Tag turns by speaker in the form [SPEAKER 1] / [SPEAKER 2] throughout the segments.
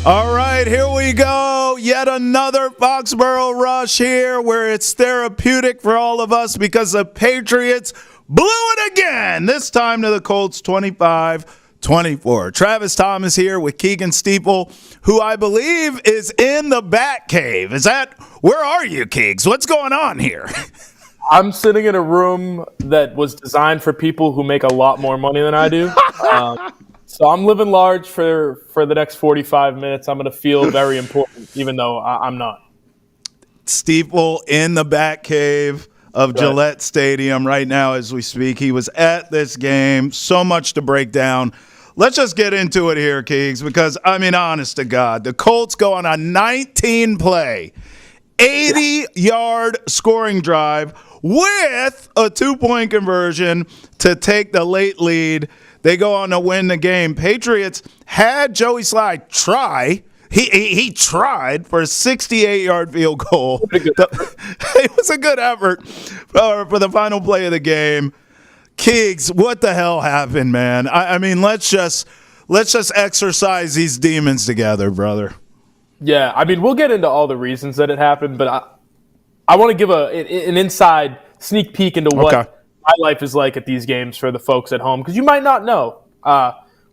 [SPEAKER 1] All right, here we go. Yet another Foxborough rush here where it's therapeutic for all of us because the Patriots blew it again. This time to the Colts 25-24. Travis Thomas here with Keagan Stiefel, who I believe is in the Batcave. Where are you, Keegs? What's going on here?
[SPEAKER 2] I'm sitting in a room that was designed for people who make a lot more money than I do. So I'm living large for the next 45 minutes. I'm going to feel very important, even though I'm not.
[SPEAKER 1] Stiefel in the Batcave of Gillette Stadium right now as we speak. He was at this game. So much to break down. Let's just get into it here, Keegs, because, I mean, honest to God, the Colts go on a 19-play, 80-yard scoring drive with a 2-point conversion to take the late lead. They go on to win the game. Patriots had Joey Slye try. He tried for a 68-yard field goal. It was a good effort for the final play of the game. Keegs, what the hell happened, man? I mean, let's just exercise these demons together, brother.
[SPEAKER 2] Yeah, I mean, we'll get into all the reasons that it happened, but I want to give an inside sneak peek into what my life is like at these games for the folks at home, because you might not know.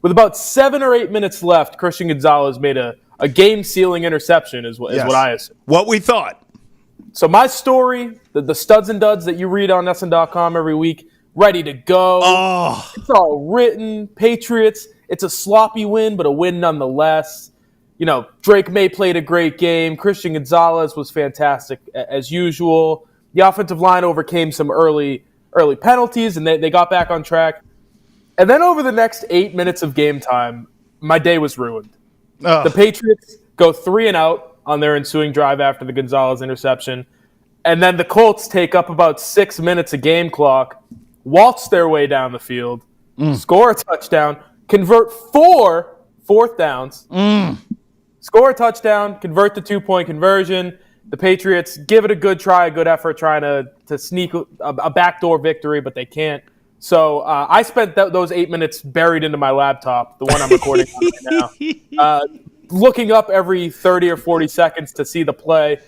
[SPEAKER 2] With about 7 or 8 minutes left, Christian Gonzalez made a game-sealing interception, is what I assume.
[SPEAKER 1] What we thought.
[SPEAKER 2] So my story, the studs and duds that you read on SN.com every week, ready to go.
[SPEAKER 1] Oh.
[SPEAKER 2] It's all written. Patriots, it's a sloppy win, but a win nonetheless. You know, Drake Maye played a great game. Christian Gonzalez was fantastic as usual. The offensive line overcame some early penalties, and they got back on track. And then over the next 8 minutes of game time, my day was ruined. The Patriots go 3-and-out on their ensuing drive after the Gonzalez interception. And then the Colts take up about 6 minutes of game clock, waltz their way down the field, score a touchdown, convert 4 fourth downs, score a touchdown, convert the 2-point conversion. The Patriots give it a good try, a good effort trying to sneak a backdoor victory, but they can't. So I spent those 8 minutes buried into my laptop, the one I'm recording on right now, looking up every 30 or 40 seconds to see the play.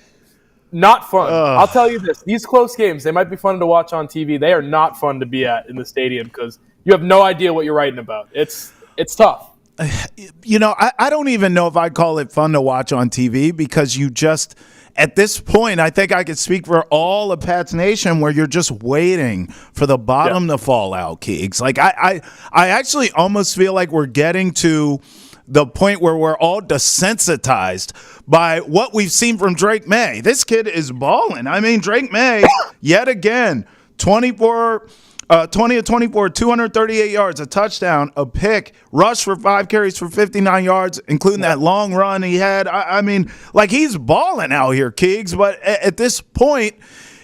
[SPEAKER 2] Not fun. I'll tell you this. These close games, they might be fun to watch on TV. They are not fun to be at in the stadium because you have no idea what you're writing about. It's tough.
[SPEAKER 1] You know, I don't even know if I'd call it fun to watch on TV because you just – at this point, I think I could speak for all of Pat's Nation where you're just waiting for the bottom to fall out, Keegs. Like, I actually almost feel like we're getting to the point where we're all desensitized by what we've seen from Drake Maye. This kid is balling. I mean, Drake Maye, yet again, 20 of 24, 238 yards, a touchdown, a pick, rush for 5 carries for 59 yards, including that long run he had. I mean, like, he's balling out here, Keegs. But at this point,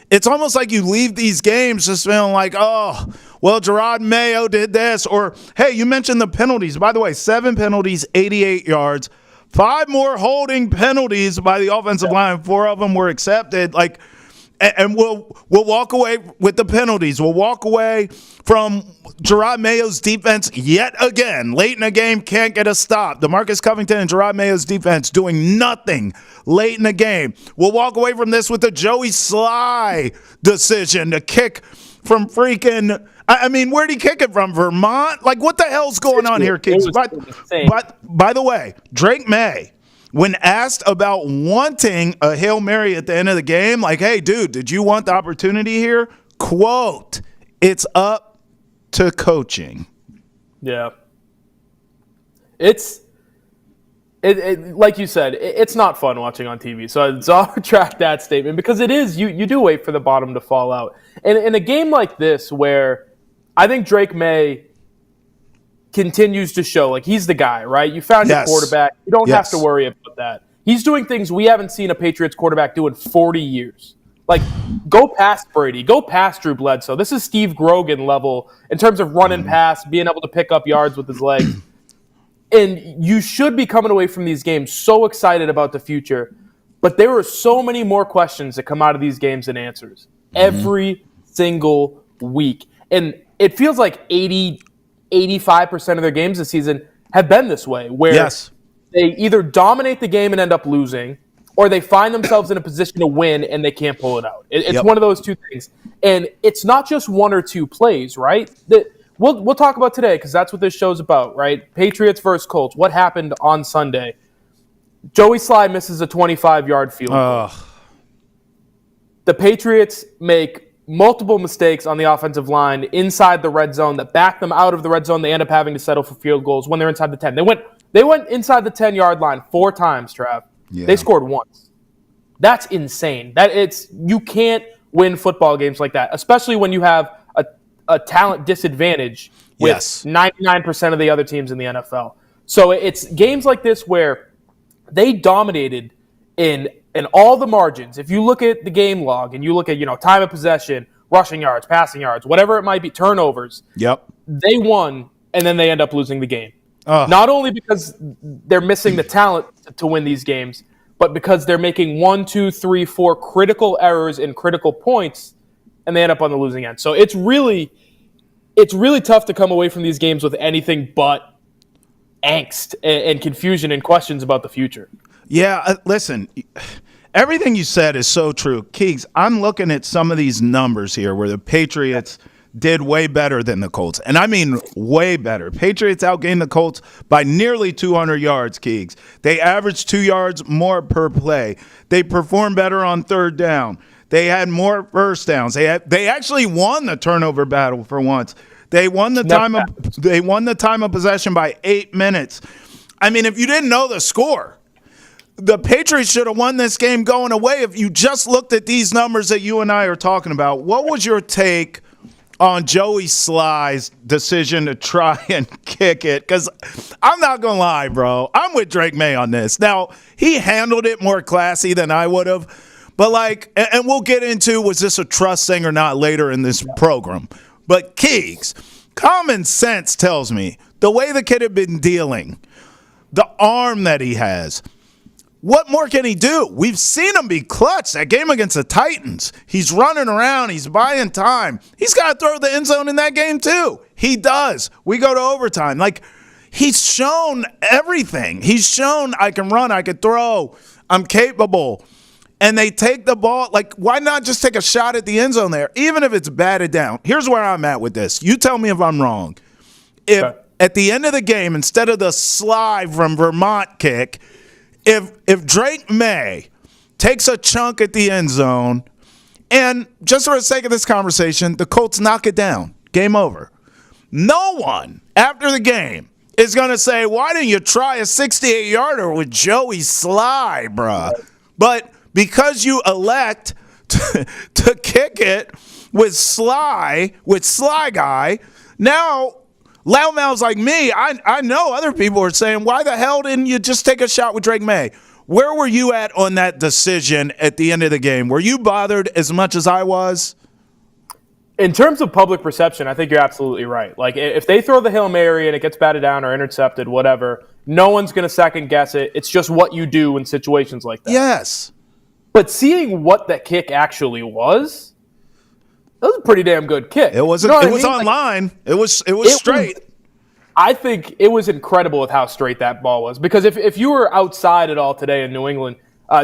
[SPEAKER 1] it's almost like you leave these games just feeling like, oh, well, Jerod Mayo did this. Or, hey, you mentioned the penalties. By the way, 7 penalties, 88 yards. 5 more holding penalties by the offensive line. 4 of them were accepted. Like, and we'll walk away with the penalties. We'll walk away from Jerod Mayo's defense yet again. Late in the game, can't get a stop. DeMarcus Covington and Jerod Mayo's defense doing nothing late in the game. We'll walk away from this with the Joey Slye decision to kick from freaking – I mean, where'd he kick it from? Vermont? Like, what the hell's going on here, kids? But by the way, Drake Maye, when asked about wanting a Hail Mary at the end of the game, like, hey, dude, did you want the opportunity here? Quote, it's up to coaching.
[SPEAKER 2] Yeah. It's like you said, it's not fun watching on TV. So I'll retract that statement because it is. You do wait for the bottom to fall out. And in a game like this where I think Drake Maye continues to show, like, he's the guy, right? You found your quarterback. You don't have to worry about that. He's doing things we haven't seen a Patriots quarterback do in 40 years. Like, go past Brady. Go past Drew Bledsoe. This is Steve Grogan level in terms of run and pass, being able to pick up yards with his legs. And you should be coming away from these games so excited about the future. But there are so many more questions that come out of these games than answers every single week. And it feels like 85% of their games this season have been this way, where they either dominate the game and end up losing, or they find themselves in a position to win and they can't pull it out. It's one of those two things. And it's not just one or two plays, right? We'll talk about today because that's what this show's about, right? Patriots versus Colts. What happened on Sunday? Joey Slye misses a 25-yard field goal. The Patriots make multiple mistakes on the offensive line inside the red zone that back them out of the red zone. They end up having to settle for field goals when they're inside the 10. They went inside the 10-yard line 4 times, Trav. Yeah. They scored once. That's insane. You can't win football games like that, especially when you have a talent disadvantage with 99% of the other teams in the NFL. So it's games like this where they dominated in all the margins. If you look at the game log and you look at time of possession, rushing yards, passing yards, whatever it might be, turnovers.
[SPEAKER 1] Yep.
[SPEAKER 2] They won, and then they end up losing the game. Not only because they're missing the talent to win these games, but because they're making 1, 2, 3, 4 critical errors in critical points, and they end up on the losing end. So it's really tough to come away from these games with anything but angst and confusion and questions about the future.
[SPEAKER 1] Yeah, listen, everything you said is so true. Keegs, I'm looking at some of these numbers here where the Patriots did way better than the Colts. And I mean way better. Patriots outgained the Colts by nearly 200 yards, Keegs. They averaged 2 yards more per play. They performed better on third down. They had more first downs. They actually won the turnover battle for once. They won the time of possession by 8 minutes. I mean, if you didn't know the score, the Patriots should have won this game going away if you just looked at these numbers that you and I are talking about. What was your take on Joey Slye's decision to try and kick it? Because I'm not going to lie, bro. I'm with Drake Maye on this. Now, he handled it more classy than I would have. But, and we'll get into was this a trust thing or not later in this program. But, Keegs, common sense tells me the way the kid had been dealing, the arm that he has, what more can he do? We've seen him be clutch. That game against the Titans, he's running around. He's buying time. He's got to throw the end zone in that game too. He does. We go to overtime. He's shown everything. He's shown I can run, I can throw, I'm capable. And they take the ball. Why not just take a shot at the end zone there, even if it's batted down? Here's where I'm at with this. You tell me if I'm wrong. If at the end of the game, instead of the Slye from Vermont kick, if Drake Maye takes a chunk at the end zone, and just for the sake of this conversation, the Colts knock it down, game over. No one after the game is going to say, why didn't you try a 68-yarder with Joey Slye, bruh? But because you elect to kick it with Slye Guy, now loudmouths like me, I know other people are saying, why the hell didn't you just take a shot with Drake Maye? Where were you at on that decision at the end of the game? Were you bothered as much as I was?
[SPEAKER 2] In terms of public perception, I think you're absolutely right. If they throw the Hail Mary and it gets batted down or intercepted, whatever, no one's going to second guess it. It's just what you do in situations like that.
[SPEAKER 1] Yes.
[SPEAKER 2] But seeing what that kick actually was, that was a pretty damn good kick.
[SPEAKER 1] It wasn't. It was online. It was straight.
[SPEAKER 2] I think it was incredible with how straight that ball was. Because if you were outside at all today in New England,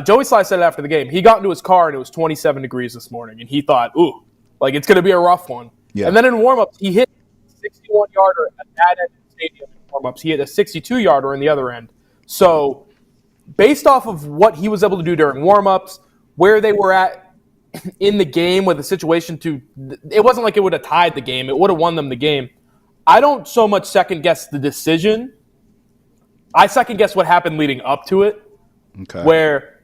[SPEAKER 2] Joey Slye said it after the game. He got into his car and it was 27 degrees this morning, and he thought, "Ooh, it's going to be a rough one." Yeah. And then in warmups, he hit a 61-yarder at that end of the stadium. In warmups, he hit a 62-yarder in the other end. So, based off of what he was able to do during warmups, where they were at in the game with the situation it wasn't like it would have tied the game. It would have won them the game. I don't so much second guess the decision. I second guess what happened leading up to it. Okay. Where,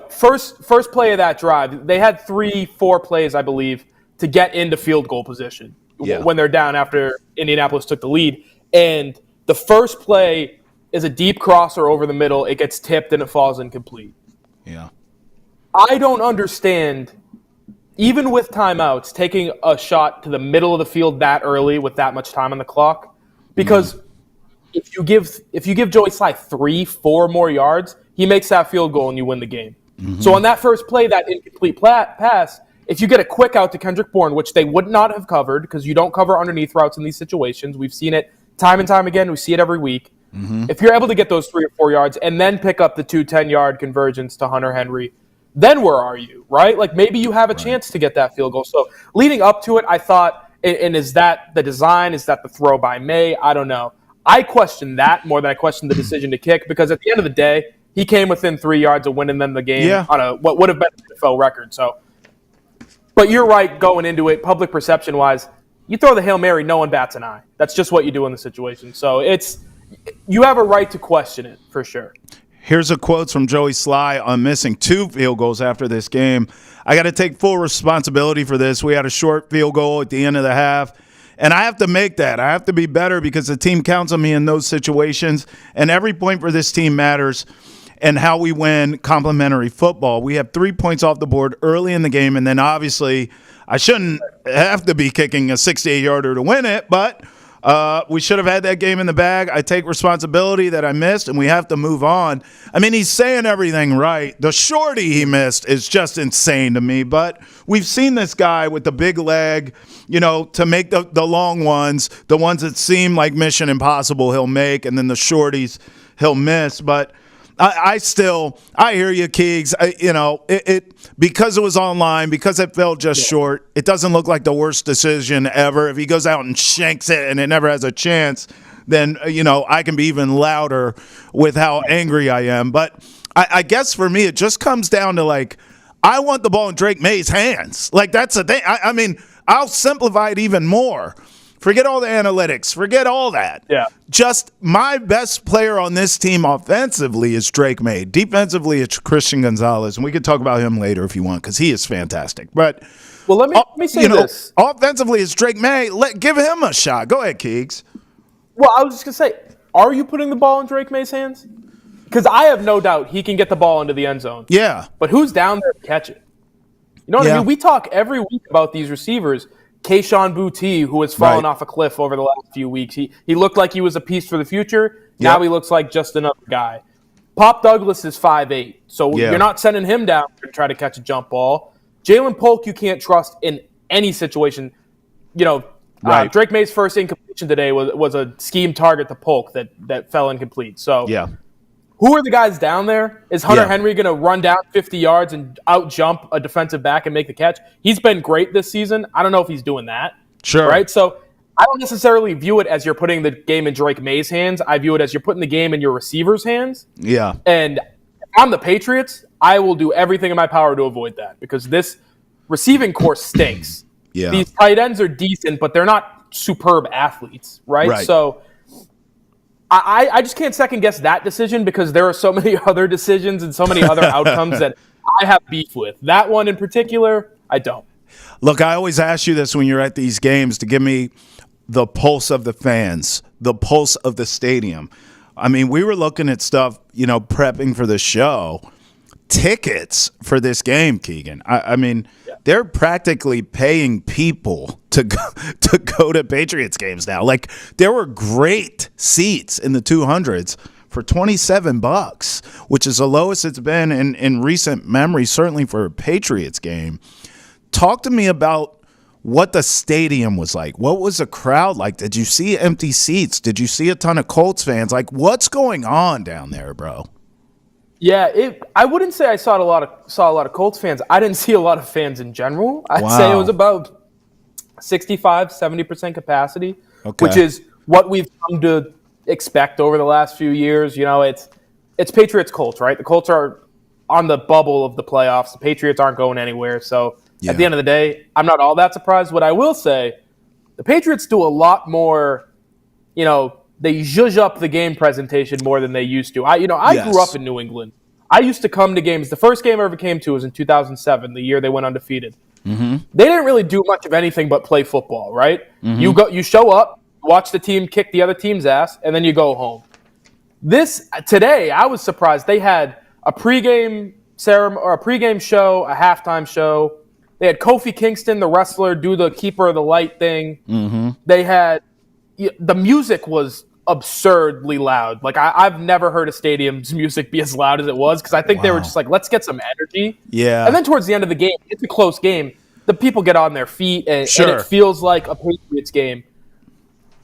[SPEAKER 2] first play of that drive, they had 3-4 plays, I believe, to get into field goal position when they're down after Indianapolis took the lead. And the first play is a deep crosser over the middle. It gets tipped and it falls incomplete.
[SPEAKER 1] Yeah.
[SPEAKER 2] I don't understand, even with timeouts, taking a shot to the middle of the field that early with that much time on the clock. Because if you give Joey Slye 3-4 more yards, he makes that field goal and you win the game. Mm-hmm. So on that first play, that incomplete pass, if you get a quick out to Kendrick Bourne, which they would not have covered because you don't cover underneath routes in these situations. We've seen it time and time again. We see it every week. If you're able to get those 3 or 4 yards and then pick up the 2 10-yard conversions to Hunter Henry, then where are you, right? Like maybe you have a chance to get that field goal. So leading up to it, I thought, and is that the design? Is that the throw by May? I don't know. I question that more than I question the decision to kick, because at the end of the day, he came within 3 yards of winning them the game on what would have been an NFL record. So, but you're right, going into it, public perception-wise, you throw the Hail Mary, no one bats an eye. That's just what you do in the situation. So you have a right to question it, for sure.
[SPEAKER 1] Here's a quote from Joey Sly on missing 2 field goals after this game. I got to take full responsibility for this. We had a short field goal at the end of the half, and I have to make that. I have to be better because the team counts on me in those situations, and every point for this team matters and how we win complimentary football. We have 3 points off the board early in the game, and then obviously I shouldn't have to be kicking a 68-yarder to win it, but we should have had that game in the bag. I take responsibility that I missed, and we have to move on. I mean, he's saying everything right. The shorty he missed is just insane to me, but we've seen this guy with the big leg, to make the long ones, the ones that seem like mission impossible he'll make, and then the shorties he'll miss. But I hear you, Keegs. Because it was online, because it fell just short, it doesn't look like the worst decision ever. If he goes out and shanks it and it never has a chance, then, I can be even louder with how angry I am. But I guess for me, it just comes down to, I want the ball in Drake Maye's hands. That's the thing. I mean, I'll simplify it even more. Forget all the analytics. Forget all that. Yeah. Just my best player on this team offensively is Drake Maye. Defensively, it's Christian Gonzalez, and we could talk about him later if you want, because he is fantastic. But
[SPEAKER 2] let me say this.
[SPEAKER 1] Offensively, it's Drake Maye. Give him a shot. Go ahead, Keegs.
[SPEAKER 2] Well, I was just gonna say, are you putting the ball in Drake Maye's hands? Because I have no doubt he can get the ball into the end zone.
[SPEAKER 1] Yeah.
[SPEAKER 2] But who's down there to catch it? You know what I mean? We talk every week about these receivers. Kayshon Boutte, who has fallen off a cliff over the last few weeks. He looked like he was a piece for the future. Now he looks like just another guy. Pop Douglas is 5'8", so you're not sending him down to try to catch a jump ball. Jalen Polk, you can't trust in any situation. Drake Maye's first incompletion today was a scheme target to Polk that fell incomplete. So who are the guys down there? Is Hunter Henry going to run down 50 yards and out-jump a defensive back and make the catch? He's been great this season. I don't know if he's doing that.
[SPEAKER 1] Sure.
[SPEAKER 2] Right? So I don't necessarily view it as you're putting the game in Drake Maye's hands. I view it as you're putting the game in your receiver's hands.
[SPEAKER 1] Yeah.
[SPEAKER 2] And if I'm the Patriots, I will do everything in my power to avoid that, because this receiving corps stinks.
[SPEAKER 1] Yeah.
[SPEAKER 2] These tight ends are decent, but they're not superb athletes, right? So I just can't second-guess that decision, because there are so many other decisions and so many other outcomes that I have beef with. That one in particular, I don't.
[SPEAKER 1] Look, I always ask you this when you're at these games, to give me the pulse of the fans, the pulse of the stadium. I mean, we were looking at stuff, prepping for the show. Tickets for this game, Keegan. I mean, they're practically paying people to go to Patriots games now. There were great seats in the 200s for $27, which is the lowest it's been in recent memory, certainly for a Patriots game. Talk to me about what the stadium was like. What was the crowd like? Did you see empty seats? Did you see a ton of Colts fans? What's going on down there, bro?
[SPEAKER 2] Yeah, I wouldn't say I saw a lot of Colts fans. I didn't see a lot of fans in general. I'd say it was about 65, 70% capacity, which is what we've come to expect over the last few years. It's Patriots Colts, right? The Colts are on the bubble of the playoffs. The Patriots aren't going anywhere. So at the end of the day, I'm not all that surprised. What I will say, the Patriots do a lot more, they zhuzh up the game presentation more than they used to. I grew up in New England. I used to come to games. The first game I ever came to was in 2007, the year they went undefeated. Mm-hmm. They didn't really do much of anything but play football, right? Mm-hmm. You show up, watch the team kick the other team's ass, and then you go home. Today, I was surprised. They had a pregame ceremony, or a pregame show, a halftime show. They had Kofi Kingston, the wrestler, do the keeper of the light thing. Mm-hmm. They had the music was absurdly loud. I've never heard a stadium's music be as loud as it was, because I think they were just let's get some energy. Yeah. And then towards the end of the game, it's a close game. The people get on their feet, and it feels like a Patriots game.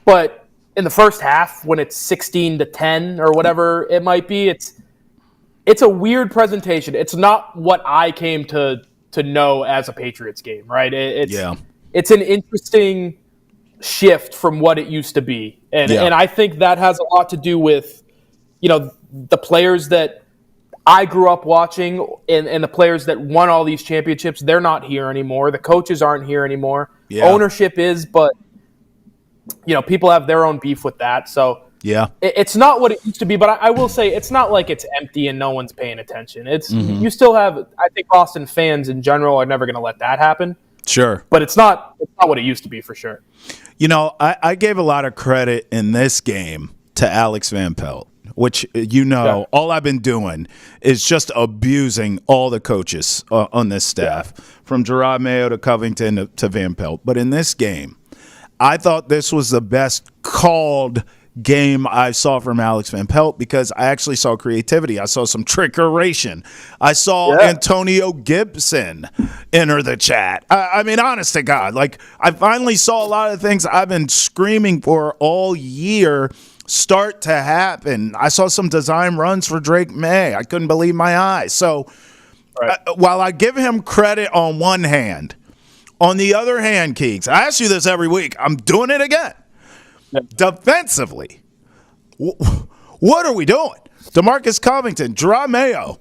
[SPEAKER 2] But in the first half when it's 16-10 or whatever it might be. It's a weird presentation. It's not what I came to know as a Patriots game, right? It's an interesting shift from what it used to be. And I think that has a lot to do with, the players that I grew up watching and the players that won all these championships. They're not here anymore. The coaches aren't here anymore. Yeah. Ownership is, but people have their own beef with that. So it's not what it used to be, but I will say it's not like it's empty and no one's paying attention. It's you still have, I think Boston fans in general are never going to let that happen.
[SPEAKER 1] Sure.
[SPEAKER 2] But it's not what it used to be for sure.
[SPEAKER 1] I gave a lot of credit in this game to Alex Van Pelt, which, all I've been doing is just abusing all the coaches on this staff, from Jerod Mayo to Covington to Van Pelt. But in this game, I thought this was the best called game I saw from Alex Van Pelt because I actually saw creativity. I saw some trickeration. I saw Antonio Gibson enter the chat. I mean, honest to God, I finally saw a lot of things I've been screaming for all year start to happen. I saw some design runs for Drake Maye. I couldn't believe my eyes. So while I give him credit on one hand, on the other hand, Keegs, I ask you this every week. I'm doing it again. Defensively, what are we doing? DeMarcus Covington, Jerod Mayo,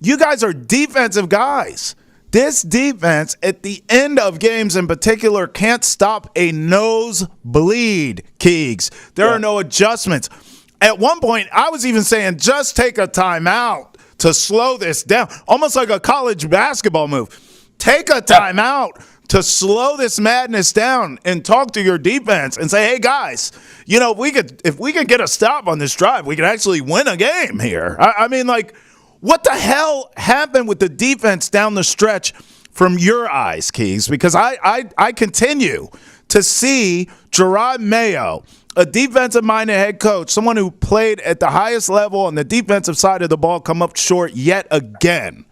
[SPEAKER 1] you guys are defensive guys. This defense, at the end of games in particular, can't stop a nosebleed, Keegs. There are no adjustments. At one point, I was even saying, just take a timeout to slow this down, almost like a college basketball move. Take a timeout to slow this madness down and talk to your defense and say, hey, guys, if we could get a stop on this drive, we could actually win a game here. I mean, what the hell happened with the defense down the stretch from your eyes, Keys? Because I continue to see Jerod Mayo, a defensive-minded head coach, someone who played at the highest level on the defensive side of the ball, come up short yet again.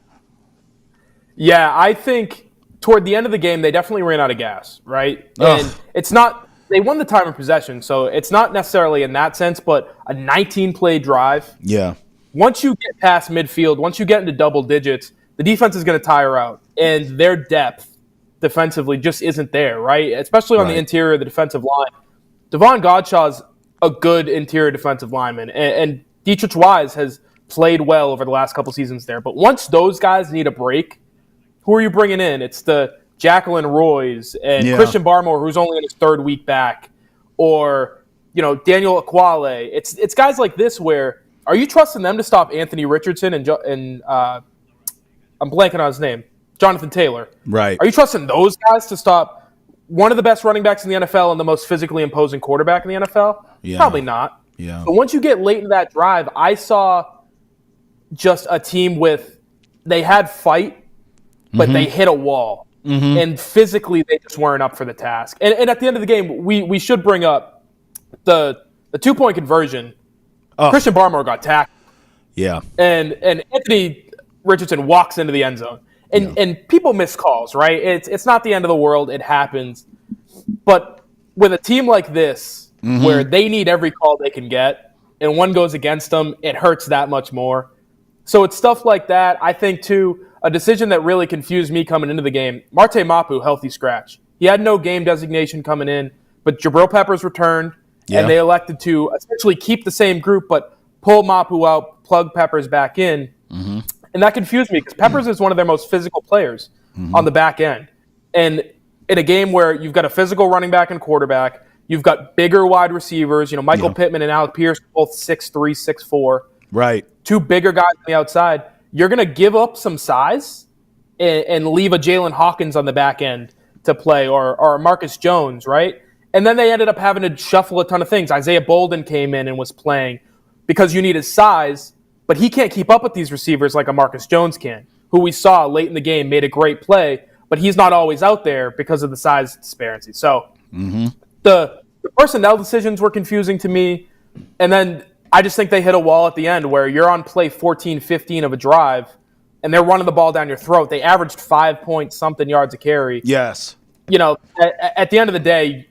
[SPEAKER 1] Yeah,
[SPEAKER 2] I think toward the end of the game, they definitely ran out of gas, right? And it's not – they won the time of possession, so it's not necessarily in that sense, but a 19-play drive.
[SPEAKER 1] Yeah.
[SPEAKER 2] Once you get past midfield, once you get into double digits, the defense is going to tire out, and their depth defensively just isn't there, right? Especially on the interior of the defensive line. Devon Godshaw's a good interior defensive lineman, and Dietrich Wise has played well over the last couple seasons there. But once those guys need a break, who are you bringing in? It's the Jacqueline Roys and Christian Barmore, who's only in his third week back, or Daniel Aquale. It's guys like this where are you trusting them to stop Anthony Richardson and I'm blanking on his name, Jonathan Taylor?
[SPEAKER 1] Right.
[SPEAKER 2] Are you trusting those guys to stop one of the best running backs in the NFL and the most physically imposing quarterback in the NFL?
[SPEAKER 1] Yeah.
[SPEAKER 2] Probably not.
[SPEAKER 1] Yeah.
[SPEAKER 2] But once you get late in that drive, I saw just a team they had fight, but they hit a wall. And physically, they just weren't up for the task. And at the end of the game, we should bring up the 2-point conversion. Christian Barmore got tackled.
[SPEAKER 1] Yeah.
[SPEAKER 2] And Anthony Richardson walks into the end zone. And people miss calls, right? It's not the end of the world. It happens. But with a team like this, where they need every call they can get, and one goes against them, it hurts that much more. So it's stuff like that. I think, too, a decision that really confused me coming into the game, Marte Mapu, healthy scratch. He had no game designation coming in, but Jabril Peppers returned, and they elected to essentially keep the same group but pull Mapu out, plug Peppers back in. And that confused me because Peppers is one of their most physical players on the back end. And in a game where you've got a physical running back and quarterback, you've got bigger wide receivers, Michael Pittman and Alec Pierce, both 6'3", 6'4".
[SPEAKER 1] Right.
[SPEAKER 2] Two bigger guys on the outside. You're going to give up some size and leave a Jalen Hawkins on the back end to play or Marcus Jones, right? And then they ended up having to shuffle a ton of things. Isaiah Bolden came in and was playing because you need his size, but he can't keep up with these receivers like a Marcus Jones can, who we saw late in the game made a great play, but he's not always out there because of the size disparity. So the personnel decisions were confusing to me, and then I just think they hit a wall at the end where you're on play 14, 15 of a drive, and they're running the ball down your throat. They averaged 5 point something yards a carry.
[SPEAKER 1] Yes.
[SPEAKER 2] At the end of the day,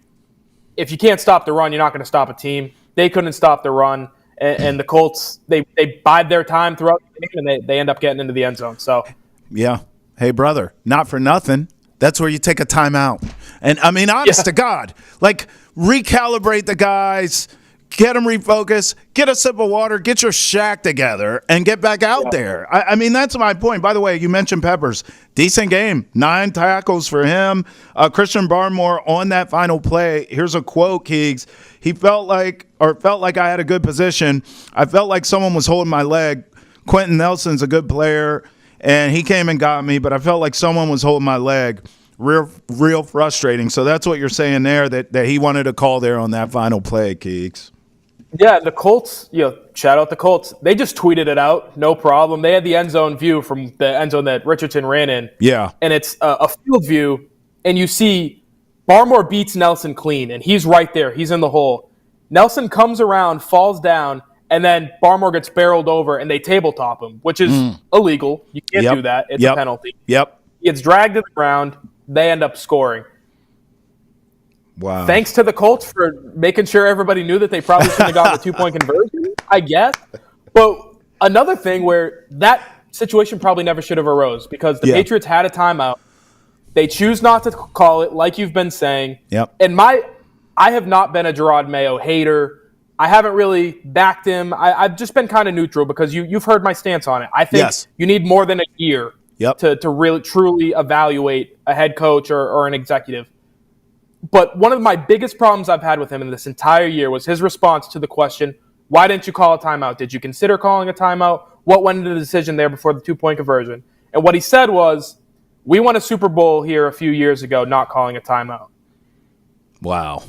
[SPEAKER 2] if you can't stop the run, you're not going to stop a team. They couldn't stop the run, and the Colts, they bide their time throughout the game, and they end up getting into the end zone. So,
[SPEAKER 1] yeah. Hey, brother, not for nothing. That's where you take a timeout. And, I mean, honest to God, like, recalibrate the guys, get them refocused, get a sip of water, get your shack together, and get back out there. I mean, that's my point. By the way, you mentioned Peppers. Decent game. 9 tackles for him. Christian Barmore on that final play. Here's a quote, Keegs. He felt like I had a good position. I felt like someone was holding my leg. Quentin Nelson's a good player, and he came and got me, but I felt like someone was holding my leg. Real frustrating. So that's what you're saying there, that he wanted a call there on that final play, Keegs.
[SPEAKER 2] Yeah, the Colts, shout out the Colts. They just tweeted it out, no problem. They had the end zone view from the end zone that Richardson ran in.
[SPEAKER 1] Yeah.
[SPEAKER 2] And it's a field view, and you see Barmore beats Nelson clean, and he's right there. He's in the hole. Nelson comes around, falls down, and then Barmore gets barreled over, and they tabletop him, which is illegal. You can't do that. It's a penalty.
[SPEAKER 1] Yep.
[SPEAKER 2] He gets dragged to the ground. They end up scoring.
[SPEAKER 1] Wow.
[SPEAKER 2] Thanks to the Colts for making sure everybody knew that they probably shouldn't have gotten the 2-point conversion, I guess. But another thing where that situation probably never should have arose, because the Patriots had a timeout. They choose not to call it, like you've been saying.
[SPEAKER 1] Yep.
[SPEAKER 2] And I have not been a Jerod Mayo hater. I haven't really backed him. I've just been kind of neutral, because you've heard my stance on it. I think you need more than a year to really truly evaluate a head coach or an executive. But one of my biggest problems I've had with him in this entire year was his response to the question, why didn't you call a timeout? Did you consider calling a timeout? What went into the decision there before the 2-point conversion? And what he said was, we won a Super Bowl here a few years ago not calling a timeout.
[SPEAKER 1] Wow.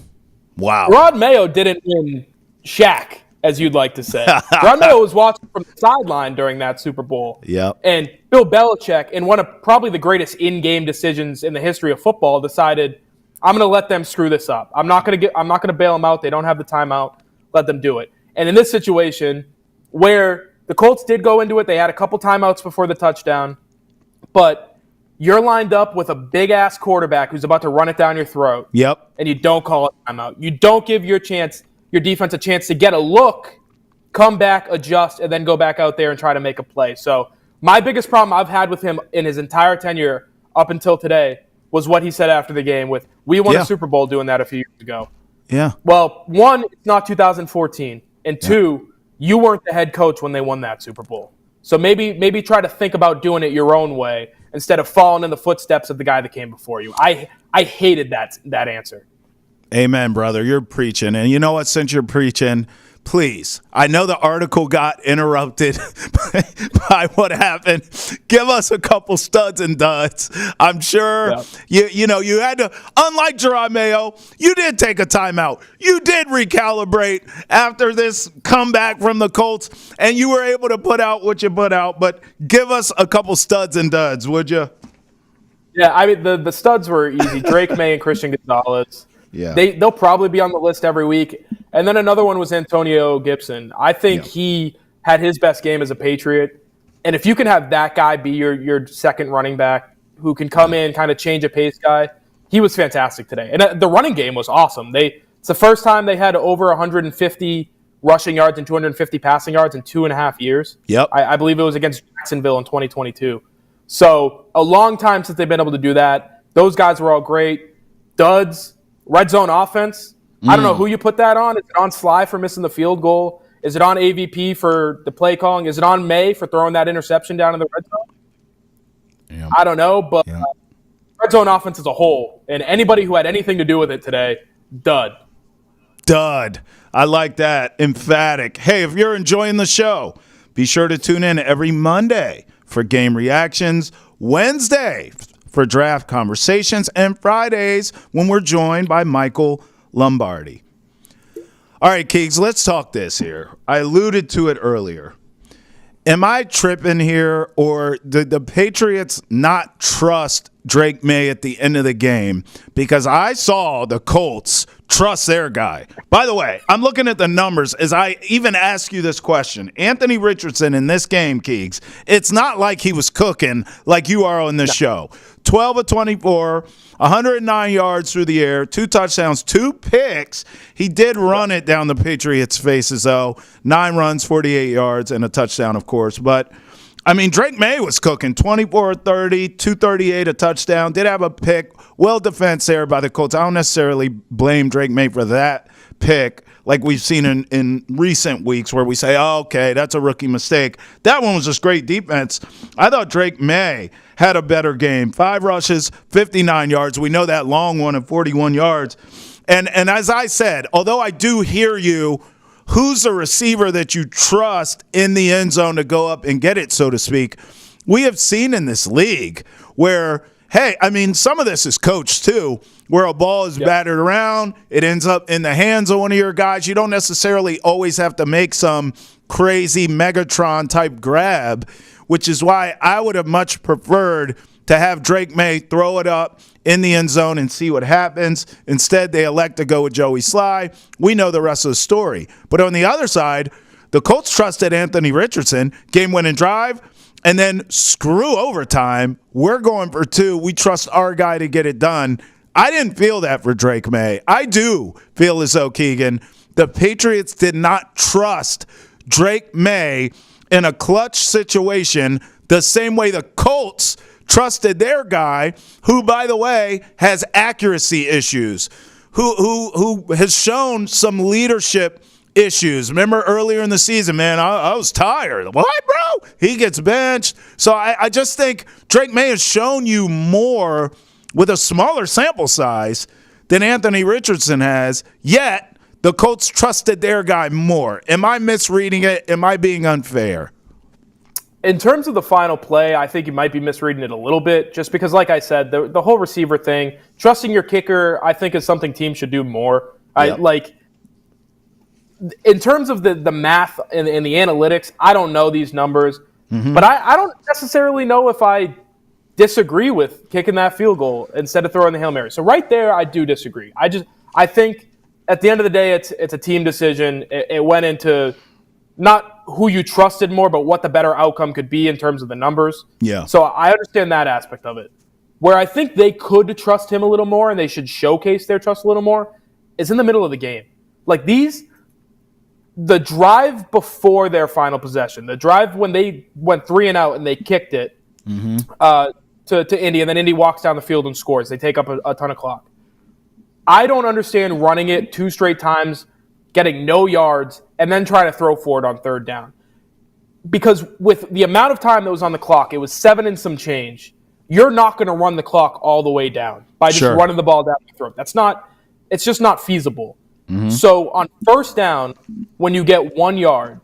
[SPEAKER 2] Jerod Mayo didn't win Shaq, as you'd like to say. Jerod Mayo was watching from the sideline during that Super Bowl.
[SPEAKER 1] Yep.
[SPEAKER 2] And Bill Belichick, in one of probably the greatest in-game decisions in the history of football, decided, I'm going to let them screw this up. I'm not going to bail them out. They don't have the timeout. Let them do it. And in this situation, where the Colts did go into it, they had a couple timeouts before the touchdown, but you're lined up with a big-ass quarterback who's about to run it down your throat.
[SPEAKER 1] Yep.
[SPEAKER 2] And you don't call a timeout. You don't give your defense a chance to get a look, come back, adjust, and then go back out there and try to make a play. So my biggest problem I've had with him in his entire tenure up until today was what he said after the game with, we won a Super Bowl doing that a few years ago.
[SPEAKER 1] Yeah.
[SPEAKER 2] Well, one, it's not 2014. And two, you weren't the head coach when they won that Super Bowl. So maybe try to think about doing it your own way instead of following in the footsteps of the guy that came before you. I hated that answer.
[SPEAKER 1] Amen, brother. You're preaching. And you know what? Since you're preaching, please, I know the article got interrupted by what happened. Give us a couple studs and duds. I'm sure you had to, unlike Jerod Mayo, you did take a timeout. You did recalibrate after this comeback from the Colts, and you were able to put out what you put out. But give us a couple studs and duds, would you?
[SPEAKER 2] Yeah, I mean, the studs were easy. Drake Maye and Christian Gonzalez.
[SPEAKER 1] Yeah.
[SPEAKER 2] They'll probably be on the list every week. And then another one was Antonio Gibson. I think he had his best game as a Patriot. And if you can have that guy be your second running back who can come in, kind of change a pace guy, he was fantastic today. And the running game was awesome. It's the first time they had over 150 rushing yards and 250 passing yards in 2.5 years.
[SPEAKER 1] Yep.
[SPEAKER 2] I believe it was against Jacksonville in 2022. So a long time since they've been able to do that. Those guys were all great. Duds. Red zone offense. I don't know who you put that on. Is it on Sly for missing the field goal? Is it on AVP for the play calling? Is it on May for throwing that interception down in the red zone?
[SPEAKER 1] Yeah.
[SPEAKER 2] I don't know, but red zone offense as a whole, and anybody who had anything to do with it today, dud.
[SPEAKER 1] I like that. Emphatic. Hey, if you're enjoying the show, be sure to tune in every Monday for game reactions, Wednesday for draft conversations, and Fridays when we're joined by Michael Lombardi. All right, Keegs, let's talk this here. I alluded to it earlier. Am I tripping here, or did the Patriots not trust Drake Maye at the end of the game because I saw the Colts trust their guy. By the way, I'm looking at the numbers as I even ask you this question. Anthony Richardson in this game, Keegs, it's not like he was cooking like you are on this show. 12 of 24, 109 yards through the air, 2 touchdowns, 2 picks. He did run it down the Patriots' faces, though. 9 runs, 48 yards, and a touchdown, of course. But, I mean, Drake Maye was cooking 24-30, 238, a touchdown. Did have a pick. Well defense there by the Colts. I don't necessarily blame Drake Maye for that pick like we've seen in recent weeks where we say, oh, okay, that's a rookie mistake. That one was just great defense. I thought Drake Maye had a better game. 5 rushes, 59 yards. We know that long one of 41 yards. And as I said, although I do hear you, who's the receiver that you trust in the end zone to go up and get it, so to speak? We have seen in this league where, hey, I mean, some of this is coached too, where a ball is battered around, it ends up in the hands of one of your guys. You don't necessarily always have to make some crazy Megatron-type grab, which is why I would have much preferred to have Drake Maye throw it up in the end zone and see what happens. Instead, they elect to go with Joey Sly. We know the rest of the story. But on the other side, the Colts trusted Anthony Richardson, game-winning drive, and then screw overtime. We're going for 2. We trust our guy to get it done. I didn't feel that for Drake Maye. I do feel as though, Keegan, the Patriots did not trust Drake Maye in a clutch situation the same way the Colts trusted their guy, who, by the way, has accuracy issues, who has shown some leadership issues. Remember earlier in the season, man, I was tired. What, bro? He gets benched. So I just think Drake Maye has shown you more with a smaller sample size than Anthony Richardson has, yet the Colts trusted their guy more. Am I misreading it? Am I being unfair?
[SPEAKER 2] In terms of the final play, I think you might be misreading it a little bit, just because, like I said, the whole receiver thing, trusting your kicker, I think is something teams should do more. Yep. In terms of the math and the analytics, I don't know these numbers, but I don't necessarily know if I disagree with kicking that field goal instead of throwing the Hail Mary. So right there, I do disagree. I think at the end of the day, it's a team decision. It went into not who you trusted more, but what the better outcome could be in terms of the numbers. Yeah. So I understand that aspect of it. Where I think they could trust him a little more and they should showcase their trust a little more is in the middle of the game. Like the drive before their final possession, the drive when they went 3 and out and they kicked it to Indy, and then Indy walks down the field and scores. They take up a ton of clock. I don't understand running it 2 straight times, getting no yards, and then trying to throw for it on 3rd down. Because with the amount of time that was on the clock, it was 7 and some change. You're not going to run the clock all the way down by just running the ball down your throat. It's just not feasible. So on 1st down, when you get 1 yard,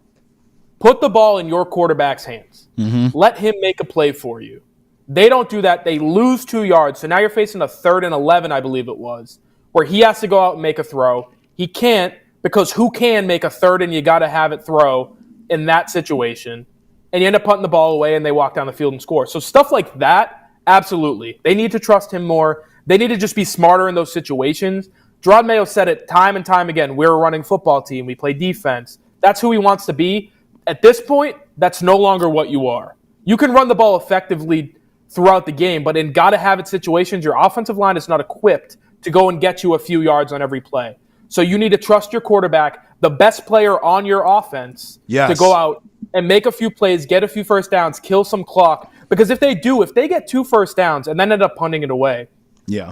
[SPEAKER 2] put the ball in your quarterback's hands. Let him make a play for you. They don't do that. They lose 2 yards. So now you're facing a 3rd and 11, I believe it was, where he has to go out and make a throw. He can't, because who can make a 3rd and you got to have it throw in that situation? And you end up punting the ball away and they walk down the field and score. So stuff like that, absolutely. They need to trust him more. They need to just be smarter in those situations. Jerod Mayo said it time and time again. We're a running football team. We play defense. That's who he wants to be. At this point, that's no longer what you are. You can run the ball effectively throughout the game, but in got-to-have-it situations, your offensive line is not equipped to go and get you a few yards on every play. So you need to trust your quarterback, the best player on your offense, to go out and make a few plays, get a few 1st downs, kill some clock. Because if they get 2 1st downs and then end up punting it away,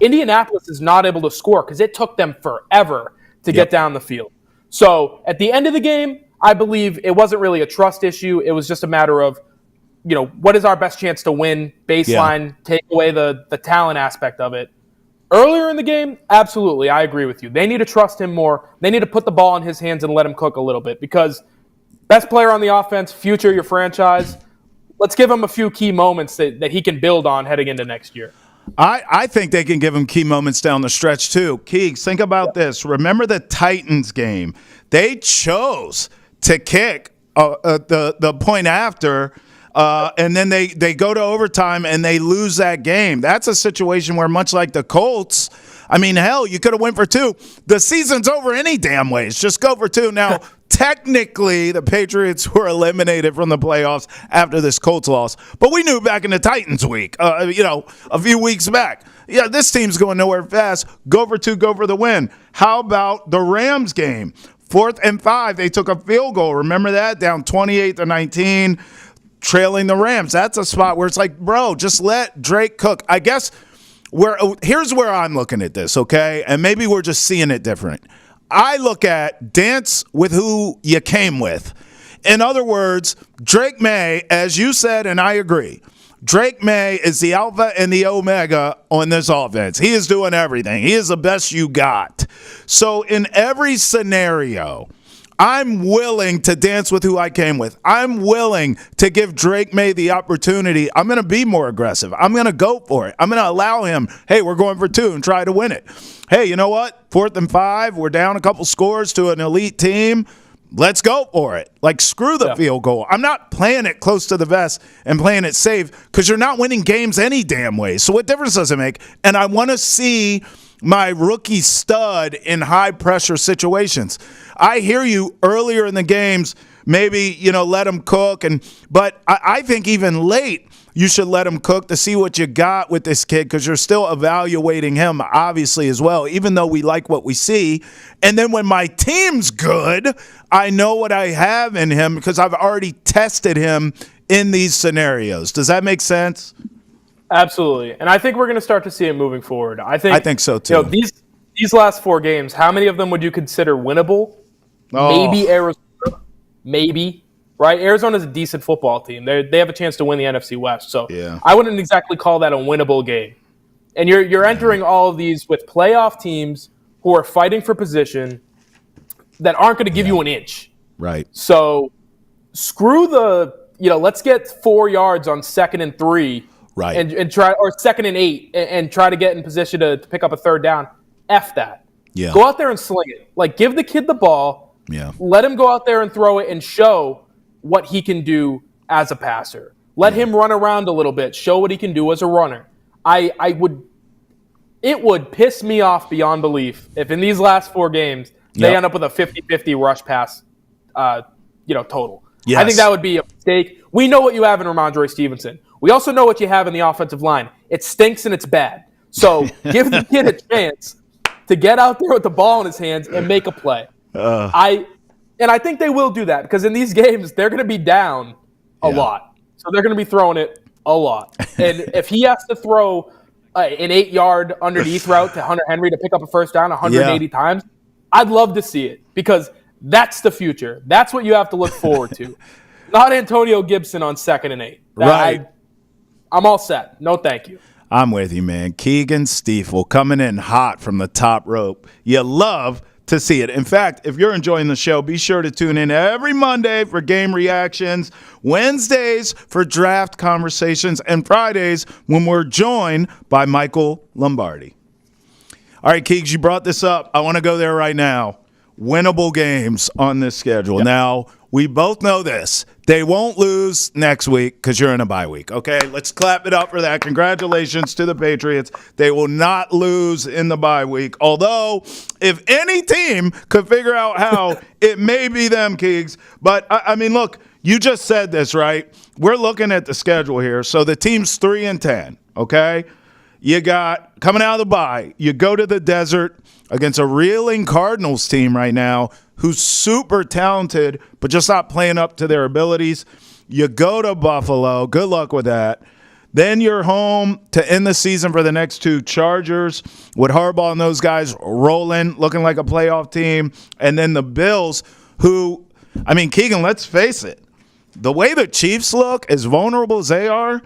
[SPEAKER 2] Indianapolis is not able to score because it took them forever to get down the field. So at the end of the game, I believe it wasn't really a trust issue. It was just a matter of, what is our best chance to win baseline, take away the talent aspect of it. Earlier in the game, absolutely, I agree with you. They need to trust him more. They need to put the ball in his hands and let him cook a little bit because best player on the offense, future your franchise, let's give him a few key moments that he can build on heading into next year.
[SPEAKER 1] I think they can give him key moments down the stretch, too. Keegs, think about this. Remember the Titans game. They chose to kick the point after and then they go to overtime and they lose that game. That's a situation where, much like the Colts, I mean, hell, you could have went for 2. The season's over any damn ways. Just go for 2. Now, technically, the Patriots were eliminated from the playoffs after this Colts loss, but we knew back in the Titans week, a few weeks back. Yeah, this team's going nowhere fast. Go for 2, go for the win. How about the Rams game? 4th and 5, they took a field goal. Remember that? Down 28-19, trailing the Rams. That's a spot where it's like, bro, just let Drake cook. I guess here's where I'm looking at this, okay? And maybe we're just seeing it different. I look at dance with who you came with. In other words, Drake Maye, as you said, and I agree, Drake Maye is the alpha and the omega on this offense. He is doing everything. He is the best you got. So in every scenario, I'm willing to dance with who I came with. I'm willing to give Drake Maye the opportunity. I'm going to be more aggressive. I'm going to go for it. I'm going to allow him, hey, we're going for 2 and try to win it. Hey, you know what? 4th and 5, we're down a couple scores to an elite team. Let's go for it. Like, screw the field goal. I'm not playing it close to the vest and playing it safe because you're not winning games any damn way. So what difference does it make? And I want to see my rookie stud in high-pressure situations. I hear you earlier in the games, maybe, let him cook. But I think even late, you should let him cook to see what you got with this kid because you're still evaluating him, obviously, as well, even though we like what we see. And then when my team's good, I know what I have in him because I've already tested him in these scenarios. Does that make sense?
[SPEAKER 2] Absolutely. And I think we're going to start to see it moving forward. I think
[SPEAKER 1] so, too.
[SPEAKER 2] These last 4 games, how many of them would you consider winnable? Maybe Arizona. Maybe. Right? Arizona's a decent football team. They have a chance to win the NFC West. So I wouldn't exactly call that a winnable game. And you're entering all of these with playoff teams who are fighting for position that aren't going to give you an inch.
[SPEAKER 1] Right.
[SPEAKER 2] So screw let's get 4 yards on 2nd and 3.
[SPEAKER 1] Right.
[SPEAKER 2] And try, or 2nd and 8 and try to get in position to pick up a 3rd down. F that.
[SPEAKER 1] Yeah.
[SPEAKER 2] Go out there and sling it. Like, give the kid the ball.
[SPEAKER 1] Yeah.
[SPEAKER 2] Let him go out there and throw it and show what he can do as a passer. Let him run around a little bit. Show what he can do as a runner. It would piss me off beyond belief if in these last 4 games they end up with a 50-50 rush pass total. Yes. I think that would be a mistake. We know what you have in Ramondre Stevenson. We also know what you have in the offensive line. It stinks and it's bad. So give the kid a chance to get out there with the ball in his hands and make a play. I think they will do that because in these games, they're going to be down a lot. So they're going to be throwing it a lot. And if he has to throw an 8-yard underneath route to Hunter Henry to pick up a 1st down 180 times, I'd love to see it because that's the future. That's what you have to look forward to. Not Antonio Gibson on 2nd and 8.
[SPEAKER 1] Right.
[SPEAKER 2] I'm all set. No, thank you.
[SPEAKER 1] I'm with you, man. Keagan Stiefel coming in hot from the top rope. You love to see it. In fact, if you're enjoying the show, be sure to tune in every Monday for game reactions, Wednesdays for draft conversations, and Fridays when we're joined by Michael Lombardi. All right, Keegs, you brought this up. I want to go there right now. Winnable games on this schedule. Yep. Now, we both know this. They won't lose next week because you're in a bye week. Okay, let's clap it up for that. Congratulations to the Patriots. They will not lose in the bye week. Although, if any team could figure out how, it may be them, Keegs. But, I mean, look, you just said this, right? We're looking at the schedule here. So the team's 3-10, okay? You got, coming out of the bye, you go to the desert against a reeling Cardinals team right now who's super talented but just not playing up to their abilities. You go to Buffalo. Good luck with that. Then you're home to end the season for the next 2 Chargers with Harbaugh and those guys rolling, looking like a playoff team. And then the Bills who, I mean, Keegan, let's face it. The way the Chiefs look, as vulnerable as they are,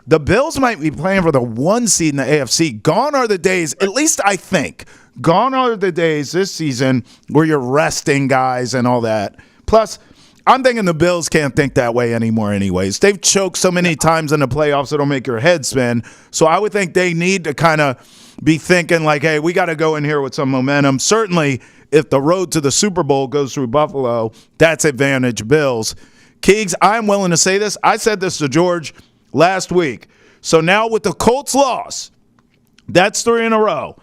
[SPEAKER 1] the Bills might be playing for the 1 seed in the AFC. Gone are the days, at least I think, gone are the days this season where you're resting guys and all that. Plus, I'm thinking the Bills can't think that way anymore anyways. They've choked so many times in the playoffs it'll make your head spin. So I would think they need to kind of be thinking like, hey, we got to go in here with some momentum. Certainly, if the road to the Super Bowl goes through Buffalo, that's advantage Bills. Keegs, I'm willing to say this. I said this to George last week. So now with the Colts loss, that's 3 in a row.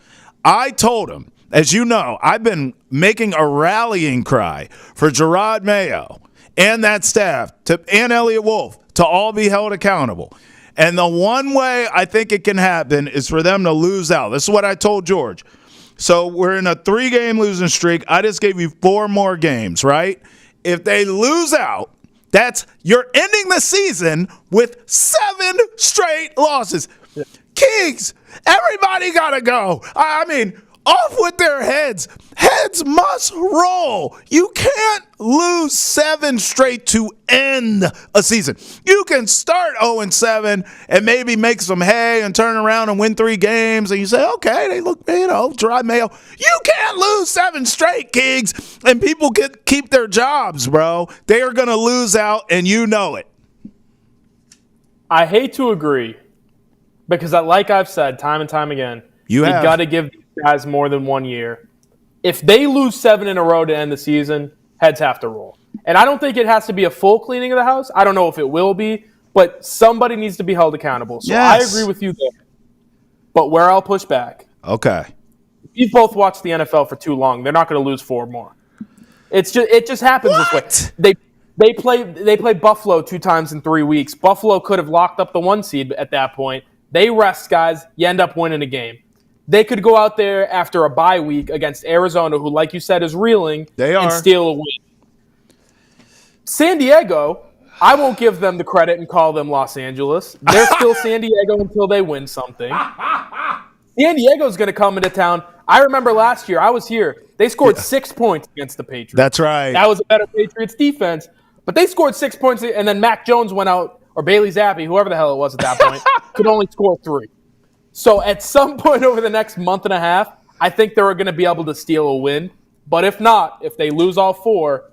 [SPEAKER 1] I told him, as you know, I've been making a rallying cry for Jerod Mayo and that staff and Elliott Wolf to all be held accountable. And the one way I think it can happen is for them to lose out. This is what I told George. So we're in a 3-game losing streak. I just gave you 4 more games, right? If they lose out, you're ending the season with 7 straight losses. Yeah. Keegs, everybody got to go. I mean, off with their heads. Heads must roll. You can't lose 7 straight to end a season. You can start 0-7 and maybe make some hay and turn around and win 3 games. And you say, okay, they look, Jerod Mayo. You can't lose 7 straight, Keegs. And people can keep their jobs, bro. They are going to lose out, and you know it.
[SPEAKER 2] I hate to agree because, like I've said time and time again, you got to give these guys more than 1 year. If they lose 7 in a row to end the season, heads have to roll. And I don't think it has to be a full cleaning of the house. I don't know if it will be, but somebody needs to be held accountable. So yes. I agree with you there. But where I'll push back.
[SPEAKER 1] Okay.
[SPEAKER 2] You've both watched the NFL for too long. They're not going to lose 4 more. It just happens this way. They play Buffalo 2 times in 3 weeks. Buffalo could have locked up the 1 seed at that point. They rest guys. You end up winning a game. They could go out there after a bye week against Arizona, who, like you said, is reeling, and steal a win. San Diego, I won't give them the credit and call them Los Angeles. They're still San Diego until they win something. San Diego's going to come into town. I remember last year, I was here. They scored 6 points against the Patriots.
[SPEAKER 1] That's right.
[SPEAKER 2] That was a better Patriots defense. But they scored 6 points, and then Mac Jones went out, or Bailey Zappi, whoever the hell it was at that point, could only score 3. So at some point over the next month and a half, I think they're going to be able to steal a win. But if not, if they lose all 4,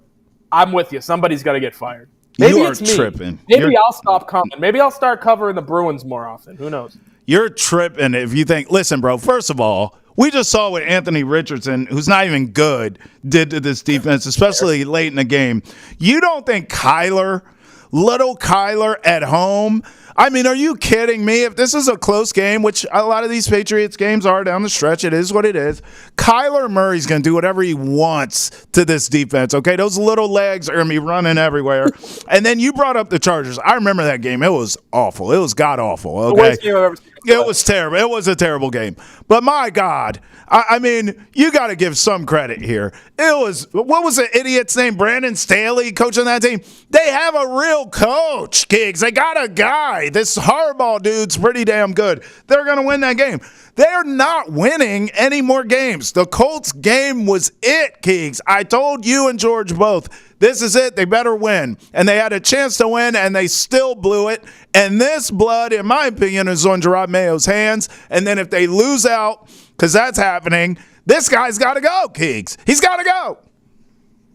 [SPEAKER 2] I'm with you. Somebody's got to get fired. Maybe
[SPEAKER 1] you are
[SPEAKER 2] it's me.
[SPEAKER 1] Tripping.
[SPEAKER 2] Maybe I'll stop coming. Maybe I'll start covering the Bruins more often. Who knows?
[SPEAKER 1] You're tripping if you think, listen, bro, first of all, we just saw what Anthony Richardson, who's not even good, did to this defense, especially late in the game. You don't think little Kyler at home, I mean, are you kidding me? If this is a close game, which a lot of these Patriots games are down the stretch, it is what it is. Kyler Murray's going to do whatever he wants to this defense, okay? Those little legs are going to be running everywhere. And then you brought up the Chargers. I remember that game. It was awful. It was god-awful, okay?
[SPEAKER 2] The worst game I've ever seen.
[SPEAKER 1] It was terrible. It was a terrible game. But my God, I mean, you got to give some credit here. It was, what was the idiot's name? Brandon Staley coaching that team. They have a real coach, Kiggs. They got a guy. This Harbaugh dude's pretty damn good. They're going to win that game. They're not winning any more games. The Colts game was it, Kiggs. I told you and George both, this is it. They better win. And they had a chance to win, and they still blew it. And this blood, in my opinion, is on Jerod Mayo's hands. And then if they lose out, because that's happening, this guy's got to go, Kiggs. He's got to go.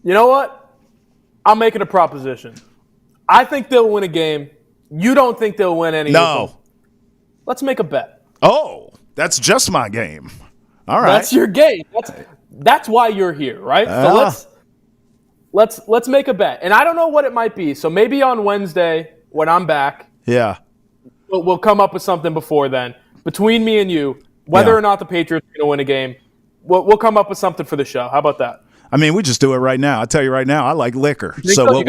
[SPEAKER 2] You know what? I'm making a proposition. I think they'll win a game. You don't think they'll win any?
[SPEAKER 1] No.
[SPEAKER 2] Let's make a bet.
[SPEAKER 1] Oh, that's just my game. All right.
[SPEAKER 2] That's your game. That's why you're here, right? So let's make a bet. And I don't know what it might be. So maybe on Wednesday when I'm back, we'll come up with something before then. Between me and you, whether or not the Patriots are going to win a game, we'll come up with something for the show. How about that?
[SPEAKER 1] I mean, we just do it right now. I'll tell you right now, I like liquor. So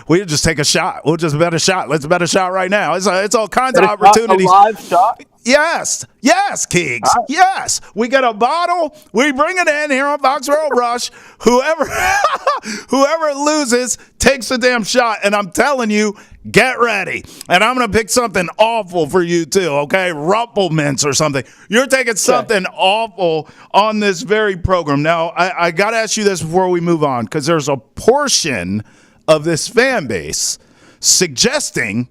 [SPEAKER 1] we could just take a shot. We'll just bet a shot. Let's bet a shot right now. It's all kinds of opportunities.
[SPEAKER 2] A live shot?
[SPEAKER 1] Yes, Keegs. Right. Yes. We get a bottle. We bring it in here on Foxborough Rush. Whoever loses takes a damn shot. And I'm telling you, get ready. And I'm going to pick something awful for you too, okay? Rumplemints or something. You're taking something awful on this very program. Now, I got to ask you this before we move on, because there's a portion of this fan base suggesting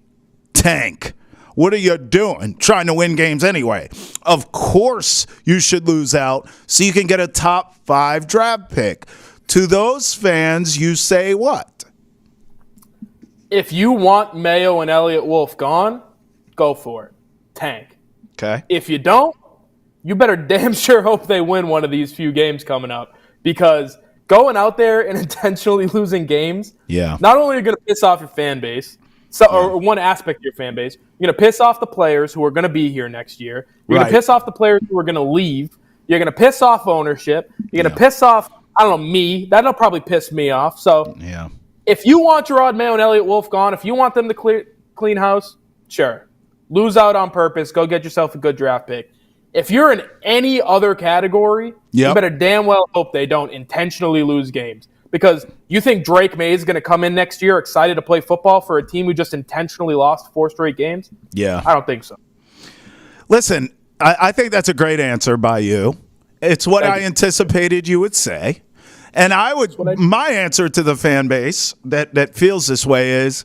[SPEAKER 1] tank. What are you doing? Trying to win games anyway. Of course you should lose out so you can get a top 5 draft pick. To those fans, you say what?
[SPEAKER 2] If you want Mayo and Elliott Wolf gone, go for it. Tank.
[SPEAKER 1] Okay.
[SPEAKER 2] If you don't, you better damn sure hope they win one of these few games coming up, because going out there and intentionally losing games,
[SPEAKER 1] Yeah.
[SPEAKER 2] not only are you going to piss off your fan base, or one aspect of your fan base, you're going to piss off the players who are going to be here next year. You're going to piss off the players who are going to leave. You're going to piss off ownership. You're going to piss off, I don't know, me. That'll probably piss me off. So if you want Jerod Mayo and Elliott Wolf gone, if you want them to clean house, sure. Lose out on purpose. Go get yourself a good draft pick. If you're in any other category, you better damn well hope they don't intentionally lose games. Because you think Drake Maye is going to come in next year excited to play football for a team who just intentionally lost 4 straight games?
[SPEAKER 1] Yeah.
[SPEAKER 2] I don't think so.
[SPEAKER 1] Listen, I think that's a great answer by you. It's what I anticipated you would say. And my answer to the fan base that feels this way is,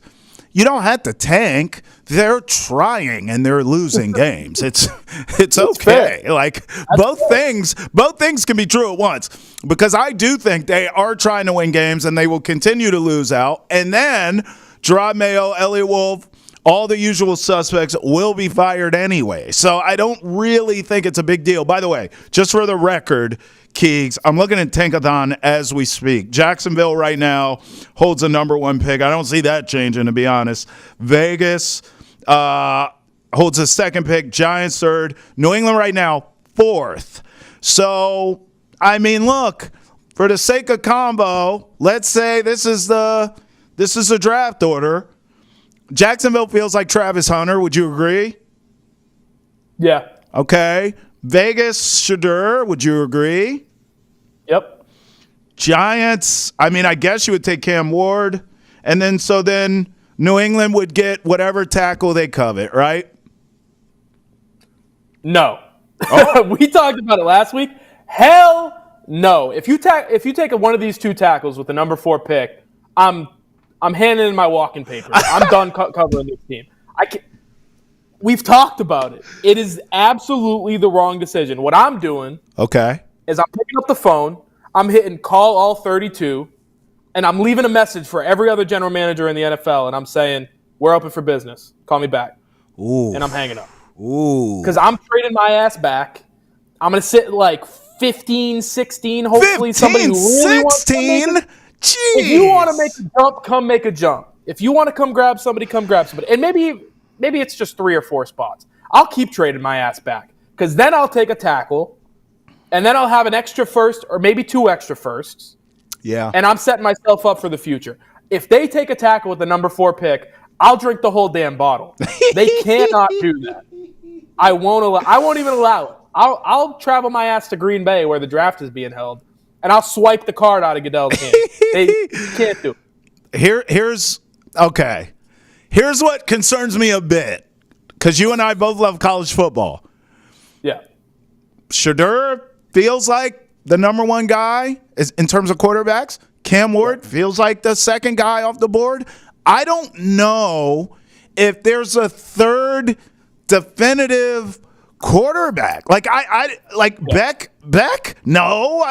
[SPEAKER 1] you don't have to tank. They're trying and they're losing games. It's okay.
[SPEAKER 2] Fair.
[SPEAKER 1] Like both things can be true at once, because I do think they are trying to win games and they will continue to lose out. And then Jerod Mayo, Elliott Wolf, all the usual suspects will be fired anyway. So I don't really think it's a big deal. By the way, just for the record, Keegs, I'm looking at Tankathon as we speak. Jacksonville right now holds the number 1 pick. I don't see that changing, to be honest. Vegas holds the 2nd pick. Giants 3rd. New England right now 4th. So, I mean, look, for the sake of combo, let's say this is the draft order. Jacksonville feels like Travis Hunter. Would you agree?
[SPEAKER 2] Yeah.
[SPEAKER 1] Okay. Vegas, Shadur. Would you agree?
[SPEAKER 2] Yep.
[SPEAKER 1] Giants, I mean, I guess you would take Cam Ward. And then New England would get whatever tackle they covet, right?
[SPEAKER 2] No. Oh. We talked about it last week. Hell no. If you take one of these 2 tackles with the number 4 pick, I'm handing in my walking papers. I'm done covering this team. We've talked about it. It is absolutely the wrong decision. What I'm doing is I'm picking up the phone, I'm hitting call all 32, and I'm leaving a message for every other general manager in the NFL, and I'm saying, we're open for business. Call me back.
[SPEAKER 1] Ooh.
[SPEAKER 2] And I'm hanging up.
[SPEAKER 1] Ooh.
[SPEAKER 2] Because I'm trading my ass back. I'm going to sit like 15, 16, hopefully
[SPEAKER 1] 15,
[SPEAKER 2] somebody who really wants to make If you want to make a jump, come make a jump. If you want to come grab somebody, come grab somebody. And maybe it's just 3 or 4 spots. I'll keep trading my ass back, because then I'll take a tackle, and then I'll have an extra first or maybe 2 extra firsts.
[SPEAKER 1] Yeah.
[SPEAKER 2] And I'm setting myself up for the future. If they take a tackle with the number 4 pick, I'll drink the whole damn bottle. They cannot do that. I won't even allow it. I'll travel my ass to Green Bay where the draft is being held, and I'll swipe the card out of Goodell's hand. They can't do it.
[SPEAKER 1] Here's what concerns me a bit, because you and I both love college football.
[SPEAKER 2] Yeah.
[SPEAKER 1] Shadur feels like the number 1 guy is in terms of quarterbacks. Cam Ward feels like the 2nd guy off the board. I don't know if there's a 3rd definitive quarterback. Like Beck? No.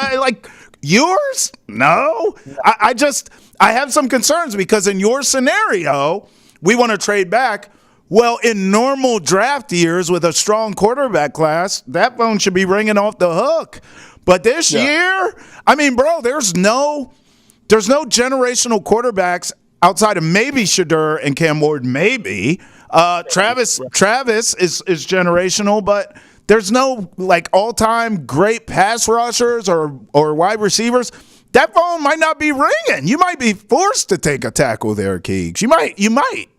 [SPEAKER 1] Yours? No. I have some concerns, because in your scenario, we want to trade back. Well, in normal draft years with a strong quarterback class, that phone should be ringing off the hook. But this year, I mean, bro, there's no generational quarterbacks outside of maybe Shadur and Cam Ward, maybe. Travis is generational, but there's no all-time great pass rushers or wide receivers. That phone might not be ringing. You might be forced to take a tackle there, Keegs. You might.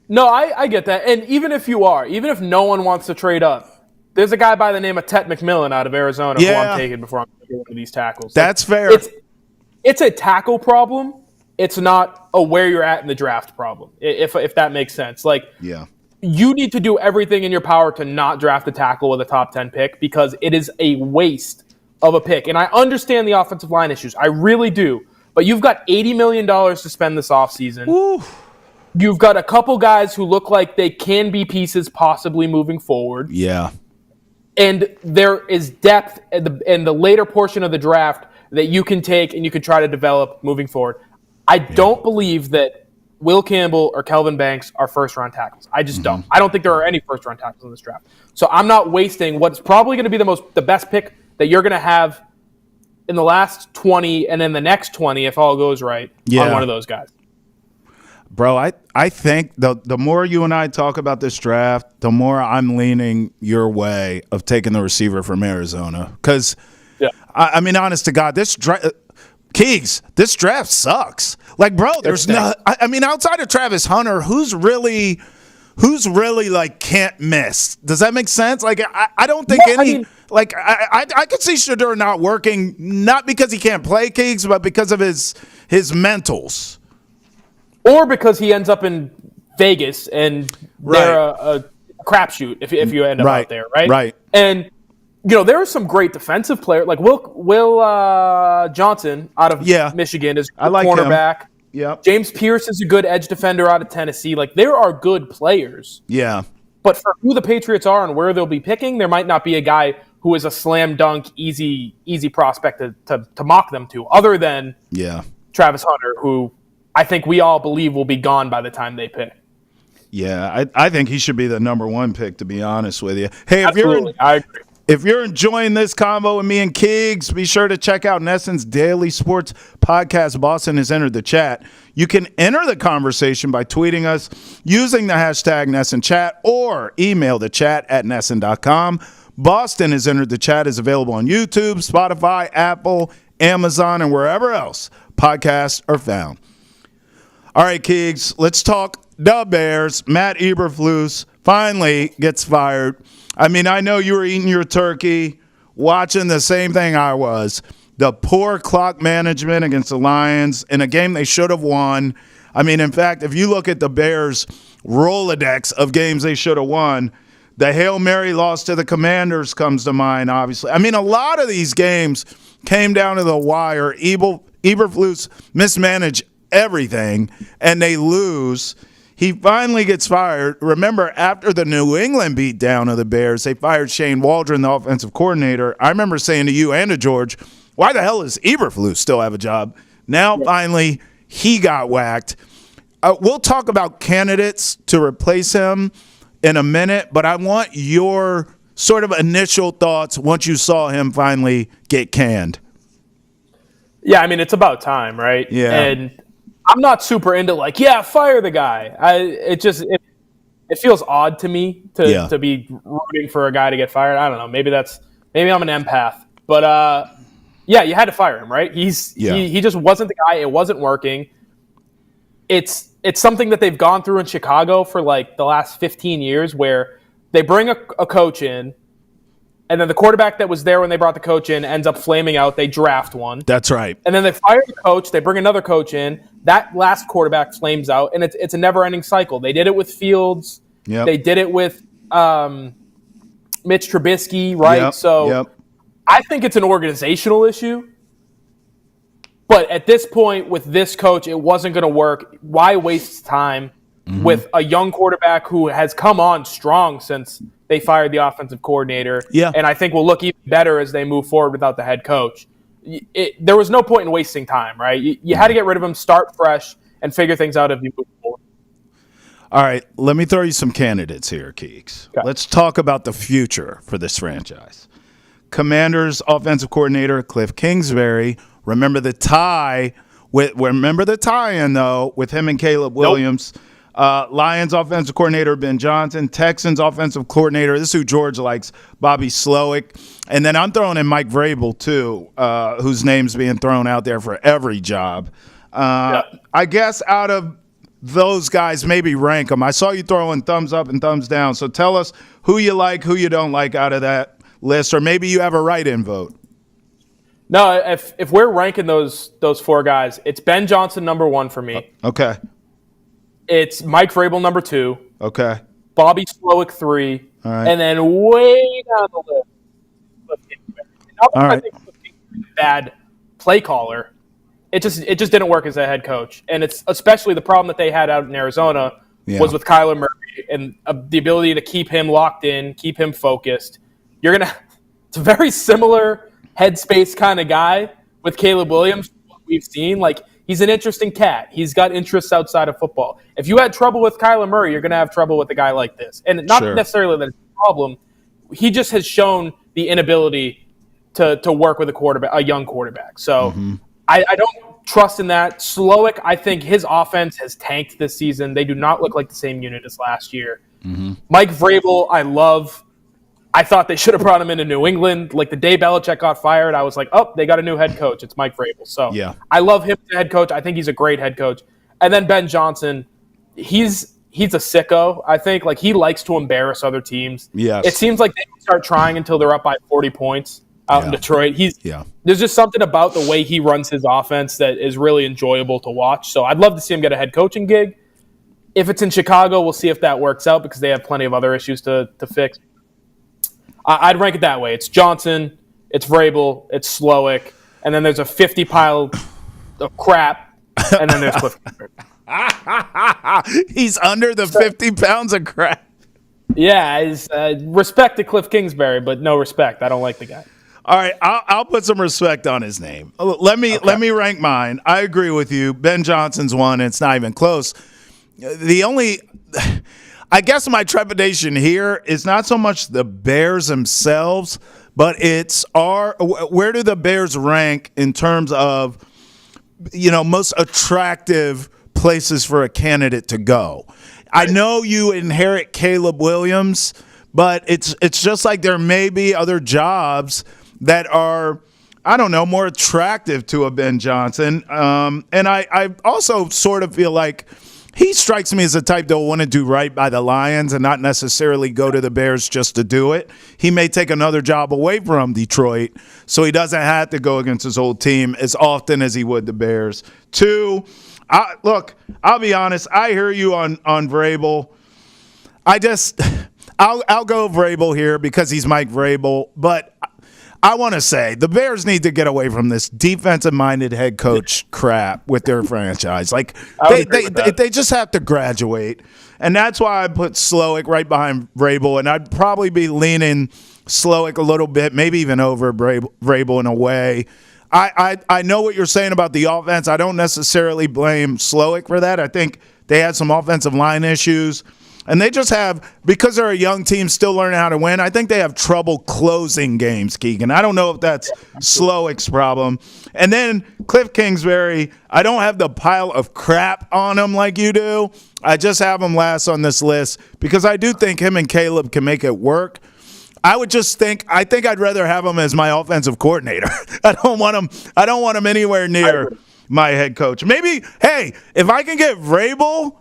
[SPEAKER 2] No, I get that. And even if if no one wants to trade up, there's a guy by the name of Tet McMillan out of Arizona who I'm taking before I'm taking one of these tackles.
[SPEAKER 1] That's fair.
[SPEAKER 2] It's a tackle problem. It's not a where you're at in the draft problem, if that makes sense. You need to do everything in your power to not draft a tackle with a top 10 pick, because it is a waste of a pick. And I understand the offensive line issues. I really do. But you've got $80 million to spend this offseason.
[SPEAKER 1] Ooh.
[SPEAKER 2] You've got a couple guys who look like they can be pieces possibly moving forward.
[SPEAKER 1] Yeah.
[SPEAKER 2] And there is depth in the later portion of the draft that you can take and you can try to develop moving forward. I don't believe that Will Campbell or Kelvin Banks are first-round tackles. I just don't. I don't think there are any first-round tackles in this draft. So I'm not wasting what's probably going to be the best pick that you're going to have in the last 20 and then the next 20, if all goes right, on one of those guys.
[SPEAKER 1] Bro, I think the more you and I talk about this draft, the more I'm leaning your way of taking the receiver from Arizona. Because, I mean, honest to God, this draft sucks. Like, bro, there's no – I mean, outside of Travis Hunter, who's really like can't miss? Does that make sense? Like, I don't think I could see Shedeur not working, not because he can't play, Keegs, but because of his mentals.
[SPEAKER 2] Or because he ends up in Vegas and they're a crapshoot if you end up out there, right?
[SPEAKER 1] Right.
[SPEAKER 2] And, there are some great defensive players. Like Will Johnson out of Michigan is a cornerback.
[SPEAKER 1] Yep.
[SPEAKER 2] James Pierce is a good edge defender out of Tennessee. Like, there are good players.
[SPEAKER 1] Yeah.
[SPEAKER 2] But for who the Patriots are and where they'll be picking, there might not be a guy who is a slam dunk, easy prospect to mock them to, other than Travis Hunter, who I think we all believe will be gone by the time they pick.
[SPEAKER 1] Yeah, I think he should be the number one pick, to be honest with you. Hey,
[SPEAKER 2] I agree.
[SPEAKER 1] If you're enjoying this combo with me and Keegs, be sure to check out Nesson's daily sports podcast. Boston has entered the chat. You can enter the conversation by tweeting us using the hashtag NessonChat or email the chat at Nesson.com. Boston has entered the chat, is available on YouTube, Spotify, Apple, Amazon, and wherever else podcasts are found. All right, Keegs, let's talk the Bears. Matt Eberflus finally gets fired. I mean, I know you were eating your turkey, watching the same thing I was. The poor clock management against the Lions in a game they should have won. I mean, in fact, if you look at the Bears' Rolodex of games they should have won, the Hail Mary loss to the Commanders comes to mind, obviously. I mean, a lot of these games came down to the wire. Eberflus mismanaged everything, and they lose. He finally gets fired. Remember, after the New England beatdown of the Bears, they fired Shane Waldron, the offensive coordinator. I remember saying to you and to George, why the hell does Eberflus still have a job? Now, finally, he got whacked. We'll talk about candidates to replace him in a minute, but I want your sort of initial thoughts once you saw him finally get canned.
[SPEAKER 2] Yeah, I mean, it's about time, right?
[SPEAKER 1] Yeah.
[SPEAKER 2] And I'm not super into fire the guy. It feels odd to me to be rooting for a guy to get fired. I don't know. Maybe I'm an empath. But you had to fire him, right? He just wasn't the guy. It wasn't working. It's something that they've gone through in Chicago for the last 15 years, where they bring a coach in, and then the quarterback that was there when they brought the coach in ends up flaming out. They draft one.
[SPEAKER 1] That's right.
[SPEAKER 2] And then they fire the coach. They bring another coach in. That last quarterback flames out, and it's a never-ending cycle. They did it with Fields.
[SPEAKER 1] Yep.
[SPEAKER 2] They did it with Mitch Trubisky, right?
[SPEAKER 1] Yep.
[SPEAKER 2] So I think it's an organizational issue. But at this point, with this coach, it wasn't going to work. Why waste time with a young quarterback who has come on strong since they fired the offensive coordinator?
[SPEAKER 1] Yeah.
[SPEAKER 2] And I think will look even better as they move forward without the head coach. There was no point in wasting time, right? You had to get rid of him, start fresh, and figure things out as you move forward.
[SPEAKER 1] All right, let me throw you some candidates here, Keeks. Okay. Let's talk about the future for this franchise. Commanders offensive coordinator Cliff Kingsbury. Remember the tie-in, though, with him and Caleb Williams. Lions offensive coordinator Ben Johnson. Texans offensive coordinator, this is who George likes, Bobby Slowick. And then I'm throwing in Mike Vrabel, too, whose name's being thrown out there for every job. I guess out of those guys, maybe rank them. I saw you throwing thumbs up and thumbs down. So tell us who you like, who you don't like out of that list, or maybe you have a write-in vote.
[SPEAKER 2] No, if we're ranking those four guys, it's Ben Johnson number one for me.
[SPEAKER 1] Okay.
[SPEAKER 2] It's Mike Vrabel number two.
[SPEAKER 1] Okay.
[SPEAKER 2] Bobby Slowick 3.
[SPEAKER 1] All right.
[SPEAKER 2] And then way down the list, Cliff Kingsbury. I think Cliff Kingsbury is a bad play caller. It just didn't work as a head coach. And it's especially the problem that they had out in Arizona was with Kyler Murray and the ability to keep him locked in, keep him focused. It's a very similar headspace kind of guy with Caleb Williams, what we've seen. He's an interesting cat. He's got interests outside of football. If you had trouble with Kyler Murray, you're going to have trouble with a guy like this. And not necessarily that it's a problem. He just has shown the inability to work with a young quarterback. So I don't trust in that. Slowick, I think his offense has tanked this season. They do not look like the same unit as last year. Mike Vrabel, I love. I thought they should have brought him into New England. Like the day Belichick got fired, I was like, oh, they got a new head coach. It's Mike Vrabel. So I love him as a head coach. I think he's a great head coach. And then Ben Johnson, he's a sicko, I think. Like he likes to embarrass other teams.
[SPEAKER 1] Yes.
[SPEAKER 2] It seems like they don't start trying until they're up by 40 points out in Detroit. There's just something about the way he runs his offense that is really enjoyable to watch. So I'd love to see him get a head coaching gig. If it's in Chicago, we'll see if that works out because they have plenty of other issues to fix. I'd rank it that way. It's Johnson, it's Vrabel, it's Slowick, and then there's a 50 pile of crap, and then there's Cliff Kingsbury.
[SPEAKER 1] He's under the 50 pounds of crap.
[SPEAKER 2] Yeah, respect to Cliff Kingsbury, but no respect. I don't like the guy.
[SPEAKER 1] All right, I'll put some respect on his name. Let me rank mine. I agree with you. Ben Johnson's one. It's not even close. I guess my trepidation here is not so much the Bears themselves, but it's where do the Bears rank in terms of, most attractive places for a candidate to go. I know you inherit Caleb Williams, but it's just like there may be other jobs that are, I don't know, more attractive to a Ben Johnson. And I also sort of feel like he strikes me as the type that will want to do right by the Lions and not necessarily go to the Bears just to do it. He may take another job away from Detroit so he doesn't have to go against his old team as often as he would the Bears. Two, I'll be honest. I hear you on Vrabel. I'll go Vrabel here because he's Mike Vrabel, but I want to say the Bears need to get away from this defensive-minded head coach crap with their franchise. Like they just have to graduate, and that's why I put Slowick right behind Vrabel, and I'd probably be leaning Slowick a little bit, maybe even over Vrabel in a way. I know what you're saying about the offense. I don't necessarily blame Slowick for that. I think they had some offensive line issues. And they just have, because they're a young team still learning how to win, I think they have trouble closing games, Keegan. I don't know if that's Slowick's problem. And then Cliff Kingsbury, I don't have the pile of crap on him like you do. I just have him last on this list because I do think him and Caleb can make it work. I think I'd rather have him as my offensive coordinator. I don't want him anywhere near my head coach. Maybe, hey, if I can get Vrabel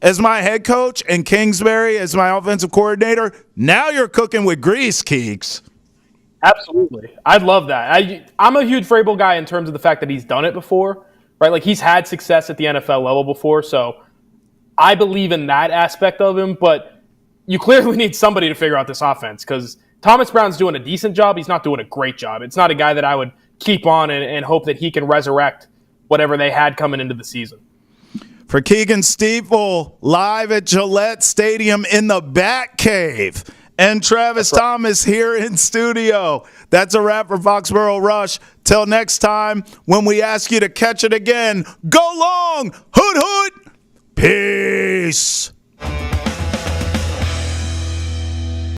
[SPEAKER 1] as my head coach and Kingsbury as my offensive coordinator, now you're cooking with grease, Keeks.
[SPEAKER 2] Absolutely. I'd love that. I'm a huge Vrabel guy in terms of the fact that he's done it before, right? Like he's had success at the NFL level before, so I believe in that aspect of him, but you clearly need somebody to figure out this offense because Thomas Brown's doing a decent job. He's not doing a great job. It's not a guy that I would keep on and hope that he can resurrect whatever they had coming into the season.
[SPEAKER 1] For Keagan Stiefel, live at Gillette Stadium in the Batcave. And Travis Thomas here in studio. That's a wrap for Foxborough Rush. Till next time, when we ask you to catch it again, go long, hoot hoot, peace.